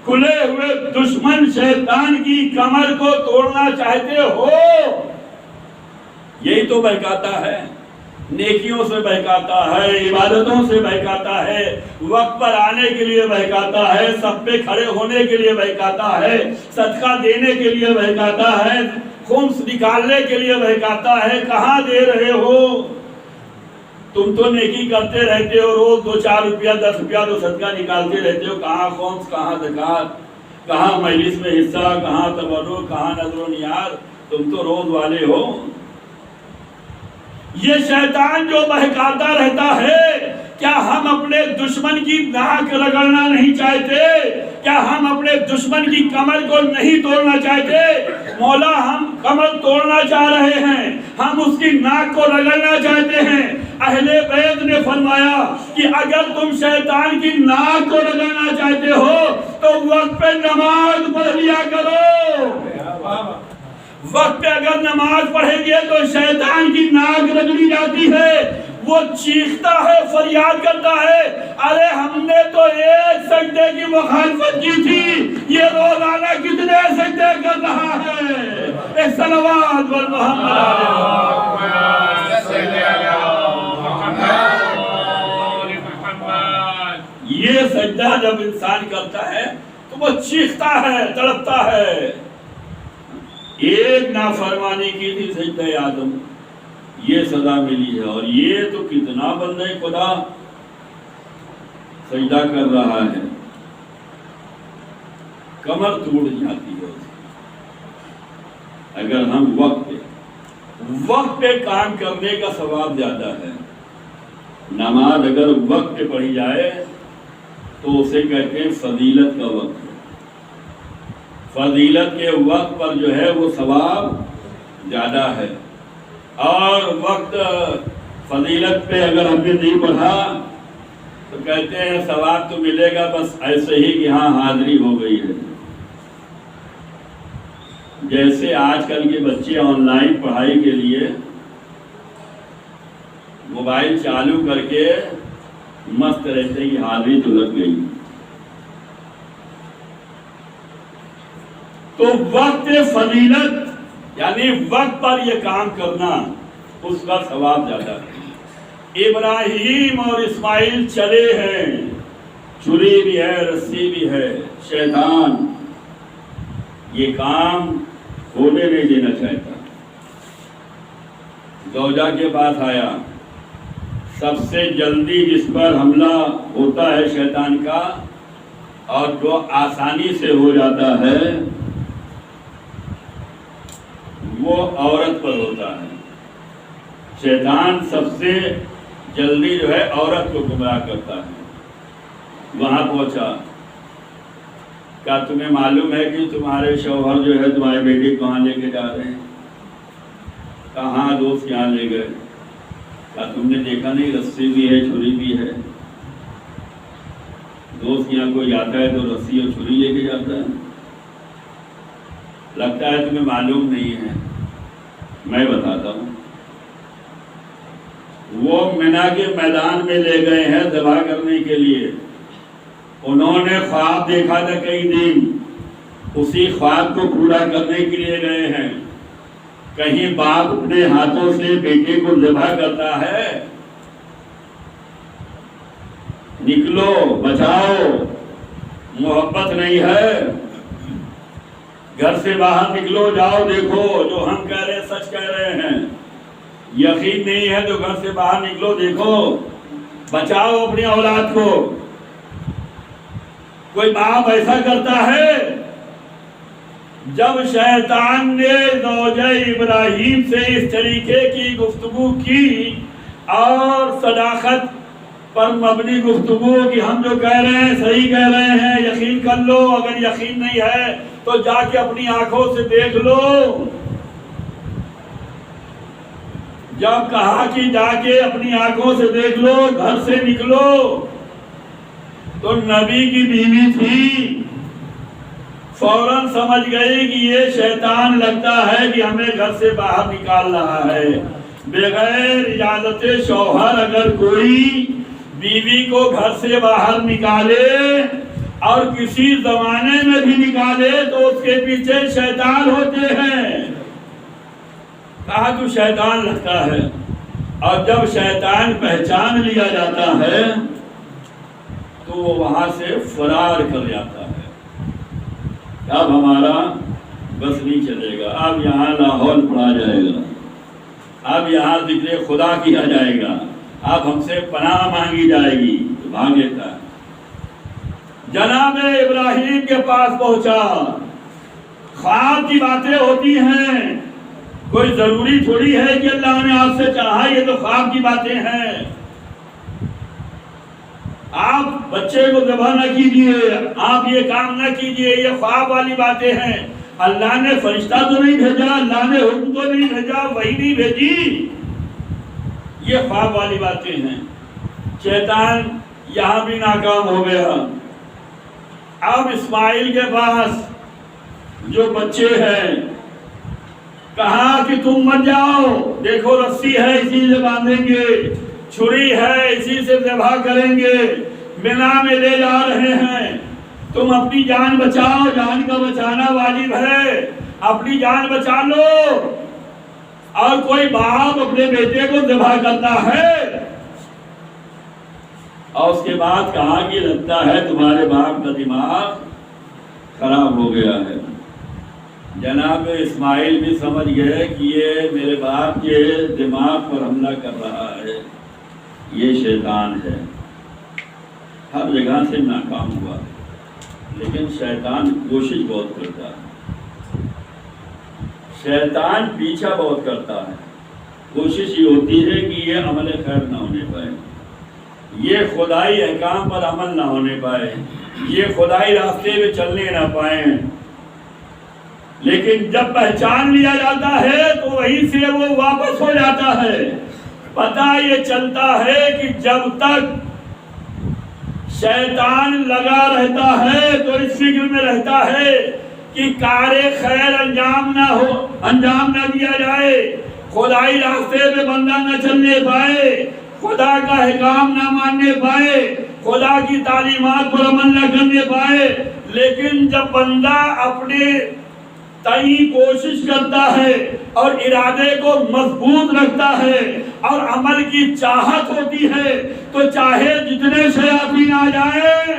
کھلے ہوئے دشمن شیطان کی کمر کو توڑنا چاہتے ہو؟ یہی تو بہکاتا ہے، نیکیوں سے بہکاتا ہے، عبادتوں سے بہکاتا ہے، وقت پر آنے کے لیے بہکاتا ہے، سب پہ کھڑے ہونے کے لیے بہکاتا ہے، صدقہ دینے کے لیے بہکاتا ہے، خمس نکالنے کے لیے بہکاتا ہے۔ کہاں دے رہے ہو؟ تم تو نیکی کرتے رہتے ہو، روز 2-4 روپیہ 10 روپیہ تو صدقہ نکالتے رہتے ہو، کہاں خمس، کہاں زکات، کہاں مجلس میں حصہ، کہاں تبرک، کہاں نذر و نیاز، تم تو روز والے ہو۔ یہ شیطان جو بہکاتا رہتا ہے، کیا ہم اپنے دشمن کی ناک رگڑنا نہیں چاہتے؟ کیا ہم اپنے دشمن کی کمر کو نہیں توڑنا چاہتے؟ مولا ہم کمر توڑنا چاہ رہے ہیں، ہم اس کی ناک کو رگڑنا چاہتے ہیں۔ اہل بیت نے فرمایا کہ اگر تم شیطان کی ناک کو رگڑنا چاہتے ہو تو وقت پہ نماز پڑھ لیا کرو۔ وقت پہ اگر نماز پڑھیں گے تو شیطان کی ناک رگڑی جاتی ہے، وہ چیختا ہے، فریاد کرتا ہے، ارے ہم نے تو ایک سجدے کی مخالفت کی تھی، یہ روزانہ کتنے سجدے کر رہا ہے۔ ایک صلوات بر محمد۔ یہ سجدہ جب انسان کرتا ہے تو وہ چیختا ہے، تڑپتا ہے۔ ایک نافرمانی کی تھی سجدہ آدم، یہ سزا ملی ہے، اور یہ تو کتنا بندہ خدا سجدہ کر رہا ہے، کمر ٹوٹ جاتی ہے۔ اگر ہم وقت پہ کام کرنے کا ثواب زیادہ ہے۔ نماز اگر وقت پہ پڑھی جائے تو اسے کہتے ہیں فضیلت کا وقت۔ فضیلت کے وقت پر جو ہے وہ ثواب زیادہ ہے، اور وقت فضیلت پہ اگر ہم نے نہیں پڑھا تو کہتے ہیں ثواب تو ملے گا بس ایسے ہی کہ ہاں حاضری ہو گئی ہے۔ جیسے آج کل کے بچے آن لائن پڑھائی کے لیے موبائل چالو کر کے مست رہتے کہ حاضری تو لگ گئی، تو وقت فضیلت یعنی وقت پر یہ کام کرنا اس کا ثواب زیادہ ہے۔ ابراہیم اور اسماعیل چلے ہیں، چھری بھی ہے، رسی بھی ہے، شیطان یہ کام ہونے نہیں دینا چاہتا۔ زوجہ کے پاس آیا، سب سے جلدی جس پر حملہ ہوتا ہے شیطان کا اور جو آسانی سے ہو جاتا ہے وہ عورت پر ہوتا ہے۔ شیطان سب سے جلدی جو ہے عورت کو گمراہ کرتا ہے۔ وہاں پہنچا، کیا تمہیں معلوم ہے کہ تمہارے شوہر جو ہے تمہاری بیٹی کہاں لے کے جا رہے ہیں؟ کہاں دوست یہاں لے گئے؟ کیا تم نے دیکھا نہیں رسی بھی ہے چھری بھی ہے؟ دوست یہاں کوئی جاتا ہے تو رسی اور چھری لے کے جاتا ہے؟ لگتا ہے تمہیں معلوم نہیں ہے، میں بتاتا ہوں۔ وہ مینا کے میدان میں لے گئے ہیں ذبح کرنے کے لیے۔ انہوں نے خواب دیکھا تھا کئی دن، اسی خواب کو پورا کرنے کے لیے گئے ہیں۔ کہیں باپ اپنے ہاتھوں سے بیٹے کو ذبح کرتا ہے؟ نکلو، بچاؤ، محبت نہیں ہے؟ گھر سے باہر نکلو، جاؤ، دیکھو جو ہم کہہ رہے ہیں سچ کہہ رہے ہیں۔ یقین نہیں ہے تو گھر سے باہر نکلو، دیکھو، بچاؤ اپنی اولاد کو۔ کوئی باپ ایسا کرتا ہے؟ جب شیطان نے زوجہ ابراہیم سے اس طریقے کی گفتگو کی اور صداقت پر مبنی گفتگو کہ ہم جو کہہ رہے ہیں صحیح کہہ رہے ہیں، یقین کر لو، اگر یقین نہیں ہے تو جا کے اپنی آنکھوں سے دیکھ لو۔ جب کہا کہ جا کے اپنی آنکھوں سے دیکھ لو، گھر سے نکلو، تو نبی کی بیوی تھی، فوراً سمجھ گئی کہ یہ شیطان لگتا ہے کہ ہمیں گھر سے باہر نکال رہا ہے۔ بغیر اجازت شوہر اگر کوئی بیوی کو گھر سے باہر نکالے اور کسی زمانے میں بھی نکالے تو اس کے پیچھے شیطان ہوتے ہیں۔ کہا تو شیطان لگتا ہے، اور جب شیطان پہچان لیا جاتا ہے تو وہ وہاں سے فرار کر جاتا ہے۔ اب ہمارا بس نہیں چلے گا، اب یہاں لاہور پڑھا جائے گا، اب یہاں ذکر خدا کیا جائے گا، اب ہم سے پناہ مانگی جائے گی، تو بھاگ لیتا ہے۔ جناب ابراہیم کے پاس پہنچا۔ خواب کی باتیں ہوتی ہیں، کوئی ضروری تھوڑی ہے کہ اللہ نے آپ سے چاہا، یہ تو خواب کی باتیں ہیں۔ آپ بچے کو ذبح نہ کیجیے، آپ یہ کام نہ کیجیے، یہ خواب والی باتیں ہیں۔ اللہ نے فرشتہ تو نہیں بھیجا، اللہ نے حکم تو نہیں بھیجا، وہی نہیں بھیجی، یہ خواب والی باتیں ہیں۔ شیطان یہاں بھی ناکام ہو گیا۔ اب اسماعیل کے پاس جو بچے ہیں، کہا کہ تم مت جاؤ، دیکھو رسی ہے اسی سے باندھیں گے، چھری ہے اسی سے ذبح کریں گے، مینا میں لے جا رہے ہیں، تم اپنی جان بچاؤ، جان کا بچانا واجب ہے، اپنی جان بچا لو۔ اور کوئی باپ اپنے بیٹے کو ذبح کرتا ہے؟ اور اس کے بعد کہا کہ لگتا ہے تمہارے باپ کا دماغ خراب ہو گیا ہے۔ جناب اسماعیل بھی سمجھ گئے کہ یہ میرے باپ کے دماغ پر حملہ کر رہا ہے، یہ شیطان ہے۔ ہر جگہ سے ناکام ہوا، لیکن شیطان کوشش بہت کرتا ہے، شیطان پیچھا بہت کرتا ہے۔ کوشش یہ ہوتی ہے کہ یہ عمل خیر نہ ہونے پائے، یہ خدائی احکام پر عمل نہ ہونے پائے، یہ خدائی راستے میں چلنے نہ پائیں۔ لیکن جب پہچان لیا جاتا ہے تو وہیں سے وہ واپس ہو جاتا ہے۔ پتہ یہ چلتا ہے کہ جب تک شیطان لگا رہتا ہے تو اس فکر میں رہتا ہے کہ کار خیر انجام نہ دیا جائے، خدائی راستے میں بندہ نہ چلنے پائے، خدا کا احکام نہ ماننے پائے، خدا کی تعلیمات پر عمل نہ کرنے پائے۔ لیکن جب بندہ اپنے تئیں کوشش کرتا ہے اور ارادے کو مضبوط رکھتا ہے اور عمل کی چاہت ہوتی ہے تو چاہے جتنے شیاطین آ جائیں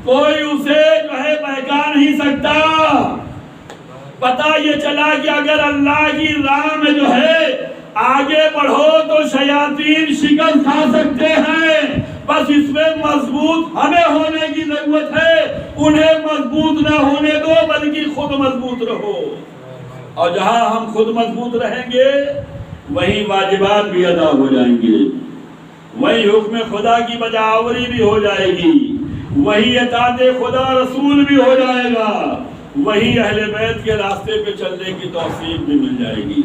کوئی اسے جو ہے بہکا نہیں سکتا۔ پتہ یہ چلا کہ اگر اللہ کی راہ میں جو ہے آگے بڑھو تو شیاطین شکست کھا سکتے ہیں، بس اس میں مضبوط ہمیں ہونے کی ضرورت ہے، انہیں مضبوط نہ ہونے دو بلکہ خود مضبوط رہو۔ اور جہاں ہم خود مضبوط رہیں گے وہیں واجبات بھی ادا ہو جائیں گے، وہیں حکم خدا کی بجاوری بھی ہو جائے گی، وہیں اطاعت خدا رسول بھی ہو جائے گا، وہیں اہل بیت کے راستے پہ چلنے کی توفیق بھی مل جائے گی۔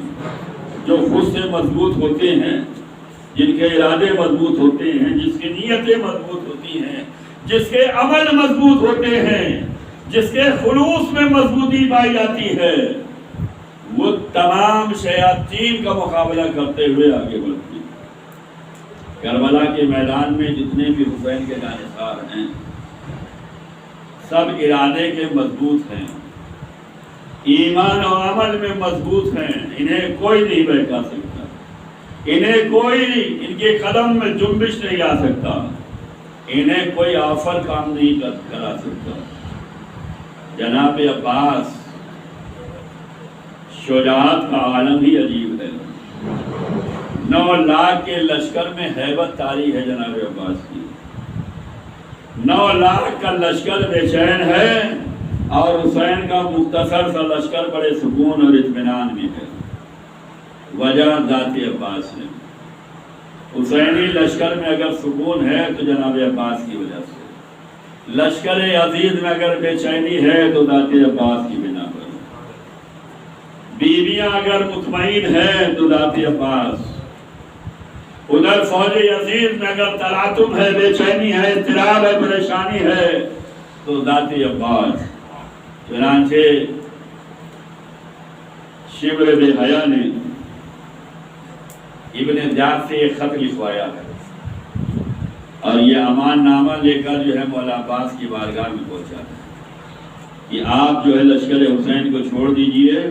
جو خود سے مضبوط ہوتے ہیں، جن کے ارادے مضبوط ہوتے ہیں، جس کی نیتیں مضبوط ہوتی ہیں، جس کے عمل مضبوط ہوتے ہیں، جس کے خلوص میں مضبوطی پائی جاتی ہے، وہ تمام شیاطین کا مقابلہ کرتے ہوئے آگے بڑھتی ہے۔ کربلا کے میدان میں جتنے بھی حسین کے جانثار ہیں، سب ارادے کے مضبوط ہیں، ایمان و عمل میں مضبوط ہیں، انہیں کوئی نہیں بہکا سکتا، انہیں کوئی ان کے قدم میں جنبش نہیں آ سکتا، انہیں کوئی آفر کام نہیں کرا سکتا۔ جناب عباس شجاعت کا عالم ہی عجیب ہے۔ 9 لاکھ کے لشکر میں ہیبت طاری ہے جناب عباس کی۔ 9 لاکھ کا لشکر بے چین ہے اور حسین کا مختصر سا لشکر بڑے سکون اور اطمینان میں ہے۔ وجہ ذات عباس ہے۔ حسینی لشکر میں اگر سکون ہے تو جناب عباس کی وجہ سے، لشکر عزیز میں اگر بے چینی ہے تو ذات عباس کی بنا پر، بیویاں اگر مطمئن ہیں تو ذات عباس، ادھر فوج عزیز میں اگر تلاطم ہے، بے چینی ہے، اضطراب ہے، پریشانی ہے تو ذات عباس۔ چنانچہ شبر بے حیا نے ابن زیاد سے ایک خط لکھوایا ہے اور یہ امان نامہ لے کر جو ہے مولا عباس کی بارگاہ میں پہنچا ہے کہ آپ جو ہے لشکر حسین کو چھوڑ دیجئے،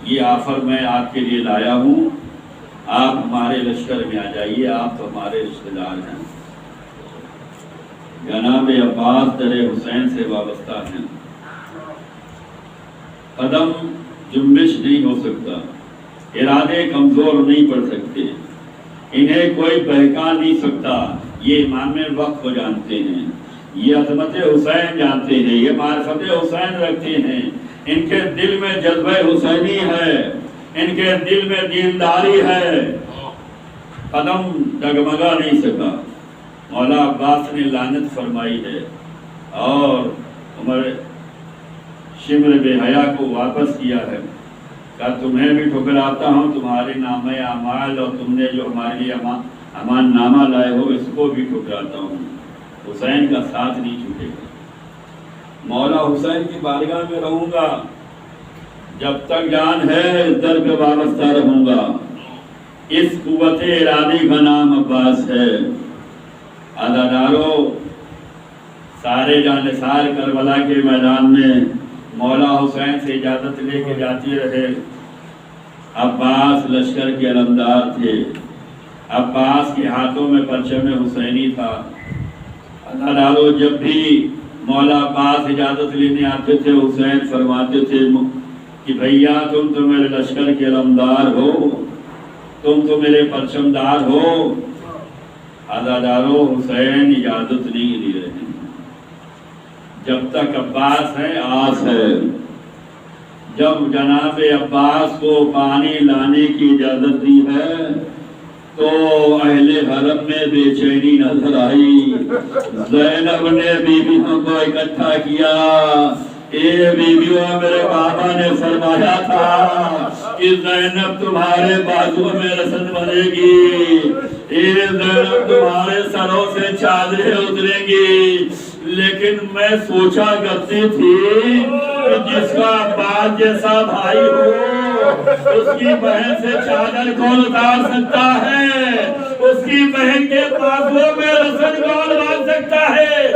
یہ آفر میں آپ کے لیے لایا ہوں، آپ ہمارے لشکر میں آ جائیے، آپ تو ہمارے رشتہ دار ہیں۔ جناب عباس در حسین سے وابستہ ہیں، قدم جنبش نہیں ہو سکتا، ارادے کمزور نہیں پڑ سکتے، انہیں کوئی بہکا نہیں سکتا۔ یہ امام وقت کو جانتے ہیں، یہ عظمت حسین جانتے ہیں، یہ معرفت حسین رکھتے ہیں، ان کے دل میں جذبہ حسینی ہے، ان کے دل میں دینداری ہے، قدم ڈگمگا نہیں سکا۔ مولا عباس نے لعنت فرمائی ہے اور عمر شمر بے حیا کو واپس کیا ہے، کہ تمہیں بھی ٹھکراتا ہوں، تمہارے نامہ اعمال اور تم نے جو ہمارے لیے امان نامہ لائے ہو اس کو بھی ٹھکراتا ہوں، حسین کا ساتھ نہیں چھوٹے گا۔ مولا حسین کی بارگاہ میں رہوں گا، جب تک جان ہے اس در پہ وابستہ رہوں گا۔ اس قوت ارادی کا نام عباس ہے۔ عزادارو، سارے جانثار کربلا کے میدان میں مولا حسین سے اجازت لے کے جاتی رہے۔ عباس لشکر کے علمدار تھے، عباس کے ہاتھوں میں پرچم حسینی تھا۔ عزادارو، جب بھی مولا عباس اجازت لینے آتے تھے، حسین فرماتے تھے کہ بھیا تم تو میرے لشکر کے علمدار ہو، تم تو میرے پرچمدار ہو۔ عزادارو، حسین اجازت نہیں دے رہے ہیں، جب تک عباس ہے آس ہے۔ جب جناب عباس کو پانی لانے کی اجازت دی ہے تو اہل حرم میں بے چینی نظر آئی۔ زینب نے بیویوں کو اکٹھا کیا۔ اے بیویوں، میرے بابا نے فرمایا تھا کہ زینب تمہارے بازو میں رسن بنے گی، اے زینب تمہارے سروں سے چادریں اتریں گی۔ لیکن میں سوچا کرتی تھی کہ جس کا عباس جیسا بھائی ہو اس کی بہن سے چادر کون اتار سکتا ہے، اس کی بہن کے بازو میں رسن کون باندھ سکتا ہے۔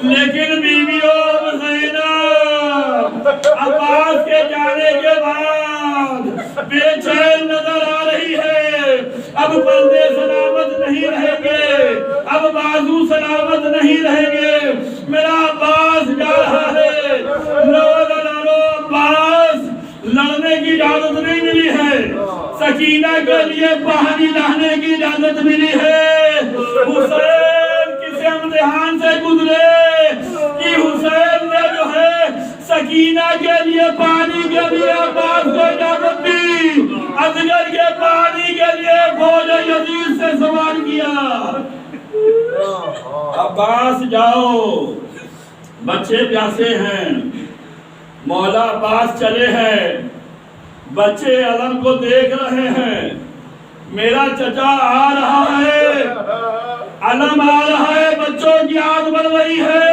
لیکن بیویوں، زینب عباس کے جانے کے بعد بے چین نظر آ رہی ہے۔ اب بندے سلامت نہیں رہیں گے، اب بازو سلامت نہیں رہیں گے، میرا عباس جا رہا ہے۔ عباس لڑنے کی اجازت نہیں ملی ہے، سکینہ کے لیے پانی لانے کی اجازت ملی ہے۔ حسین کس امتحان سے گزرے کہ حسین نے جو ہے سکینہ کے لیے پانی کے لیے عباس کو اجازت دی، اصغر کے پانی کے لیے فوج یزید سے سوال کیا۔ عباس جاؤ، بچے پیاسے ہیں۔ مولا عباس چلے ہیں، بچے علم کو دیکھ رہے ہیں، میرا چچا آ رہا ہے، علم آ رہا ہے، بچوں کی آنکھ بڑھ رہی ہے،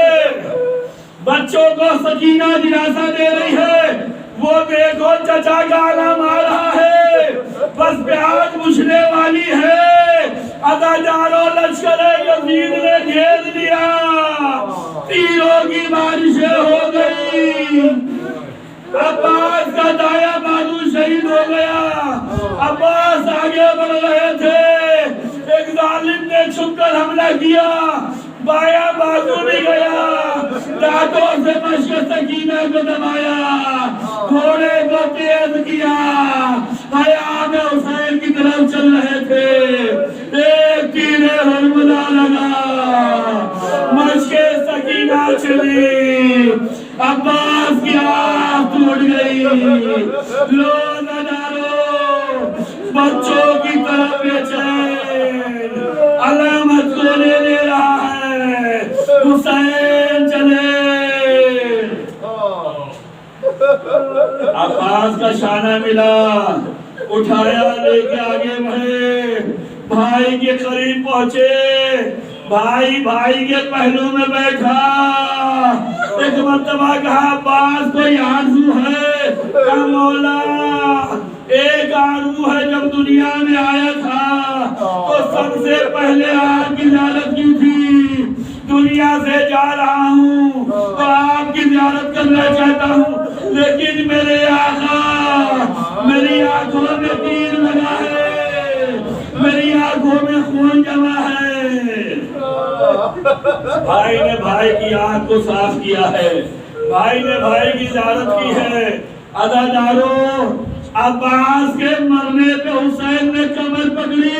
بچوں کو سکینہ دلاسا دے رہی ہے، وہ دیکھو چچا کا علم آ رہا ہے، بس پیاز بجھنے والی ہے، عزاداروں لشکر یزید نے گھیر لیا، تیروں کی بارشیں ہو گئی، عباس کا دایا بازو شہید ہو گیا، عباس آگے بڑھ رہے تھے، ایک ظالم نے چھپ کر حملہ کیا، بایاں بازو بھی گیا، دانتوں سے مشق سکینہ کو دبایا، گھوڑے کو تیز کیا، حیام حسین کی طرف چل رہے تھے، ایک تیر حرملہ لگا، مشق سکینہ چلی، عباس کی آنکھ ٹوٹ گئی، لو ندارو بچوں کی طرف بیچین، علامت کو لے لے رہا ہے، حسین چلے، عباس کا شانہ ملا، اٹھایا لے کے آگے بڑھے، بھائی کے قریب پہنچے، بھائی کے پہلو میں بیٹھا، ایک مرتبہ کہا عباس کوئی آرزو ہے؟ کہا مولا ایک آرزو ہے، جب دنیا میں آیا تھا تو سب سے پہلے آپ کی زیارت کی تھی، دنیا سے جا رہا ہوں تو آپ کی زیارت کرنا چاہتا ہوں، لیکن میرے آقا میری آنکھوں میں تیر لگا ہے، میری آنکھوں میں خون جمع ہے، بھائی نے بھائی کی آنکھ کو صاف کیا ہے، بھائی نے بھائی کی زیارت کی ہے، عزاداروں عباس کے مرنے پہ حسین نے کمر پکڑی،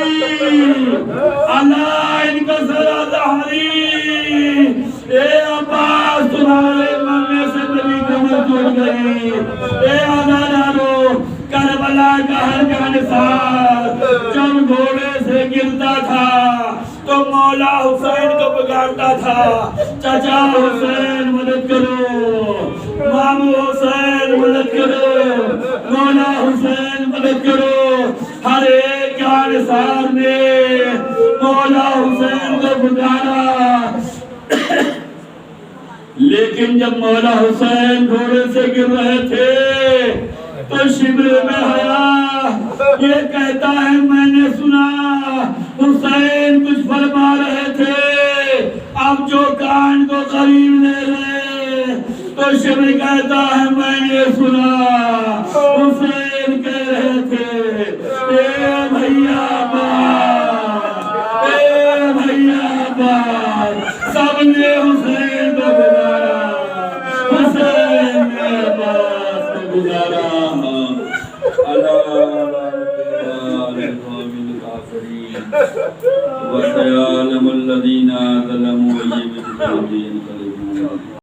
اللہ ان کا سرا ظہری، اے عباس تمہارے مرنے سے میری کمر ٹوٹ گئی، اے عزاداروں کربلا کا ہر جانسار جب گھوڑے سے گرتا تھا تو مولا حسین کو پکارتا تھا، چچا حسین مدد کرو، مامو حسین مدد کرو، مولا حسین مدد کرو، ہر ایک جانسار نے مولا حسین کو پکارا، لیکن جب مولا حسین گھوڑے سے گر رہے تھے تو شبر میں حیا یہ کہتا ہے میں نے سنا حسین کچھ فرما رہے تھے، اب جو کان کو قریب لے رہے تو شبر کہتا ہے میں نے سنا حسین کہہ رہے تھے اے بھیا عباس، اے بھیا عباس، سب نے حسین کو گزارا، حسین نے عباس کو گزارا، وَسَيَعْلَمُ الَّذِينَ ظَلَمُوا أَيَّ منقلب ينقلبون